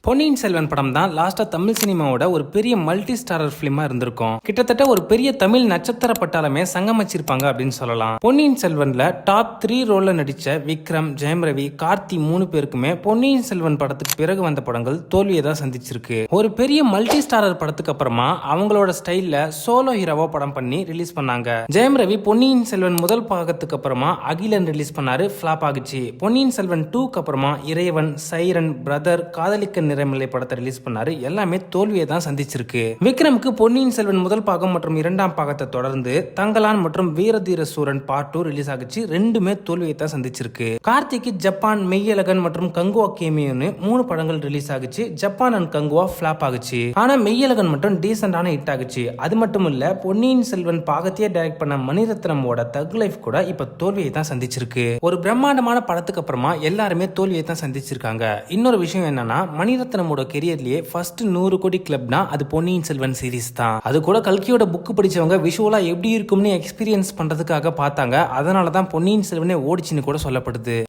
பொன்னியின் செல்வன் படம் தான் லாஸ்டா தமிழ் சினிமாவோட ஒரு பெரிய மல்டி ஸ்டாரர் பிலிமா இருந்திருக்கும். கிட்டத்தட்ட ஒரு பெரிய தமிழ் நட்சத்திர பட்டாளமே சங்கமிச்சிருப்பாங்க அப்படின்னு சொல்லலாம். பொன்னியின் செல்வன்ல டாப் 3 ரோல்ல நடிச்ச விக்ரம், ஜெயம் ரவி, கார்த்தி 3 பேருக்குமே பொன்னியின் செல்வன் படத்துக்கு பிறகு வந்த படங்கள் தோல்வியை தான் சந்திச்சிருக்கு. ஒரு பெரிய மல்டி ஸ்டாரர் படத்துக்கு அப்புறமா அவங்களோட ஸ்டைல்ல சோலோ ஹீரோவா படம் பண்ணி ரிலீஸ் பண்ணாங்க. ஜெயம் ரவி பொன்னியின் செல்வன் முதல் பாகத்துக்கு அப்புறமா அகிலன் ரிலீஸ் பண்ணாரு, ஃபிளாப் ஆகுச்சு. பொன்னியின் செல்வன் 2க்கு அப்புறமா இறைவன், சைரன், பிரதர், காதலிக்க நிறமில்லை படத்தை ரிலீஸ் பண்ணாரு. எல்லாமே தோல்வியை தான் சந்திச்சிருக்கு. விக்ரமுக்கு பொன்னியின் செல்வன் முதல் பாகம் மற்றும் 2ஆம் பாகத்தை தொடர்ந்து தங்கலான் மற்றும் வீரதீர சூரன் பார்ட் 2 ரிலீஸ் ஆகுச்சு. ரெண்டுமே தோல்வியை தான் சந்திச்சிருக்கு. கார்த்திக்கு ஜப்பான், மெய்யழகன் மற்றும் கங்குவா கேமியோன்னு 3 படங்கள் ரிலீஸ் ஆகுச்சு. ஜப்பான் அண்ட் கங்குவா ஃபிளாப் ஆகுச்சு. ஆனா மெய்யழகன் மட்டும் டீசென்டான ஹிட் ஆகுச்சு. அது மட்டும் இல்ல, பொன்னியின் செல்வன் பாகத்தையே டைரக்ட் பண்ண மணிரத்னமோட தக் லைஃப் கூட இப்ப தோல்வியை தான் சந்திச்சிருக்கு. ஒரு பிரம்மாண்டமான படத்துக்கு அப்புறமா எல்லாருமே தோல்வியை தான் சந்திச்சிருக்காங்க. இன்னொரு விஷயம் என்னன்னா, மணிரத்னமோட கெரியர்லயே ஃபர்ஸ்ட் 100 கோடி கிளப்னா அது பொன்னியின் செல்வன் சீரிஸ் தான். அது கூட கல்கியோட புக் படிச்சவங்க விஷுவலா எப்படி இருக்கும்னு எக்ஸ்பீரியன்ஸ் பண்றதுக்காக பார்த்தாங்க. அதனால தான் பொன்னியின் செல்வனே ஓடிச்சுன்னு கூட சொல்லப்படுது.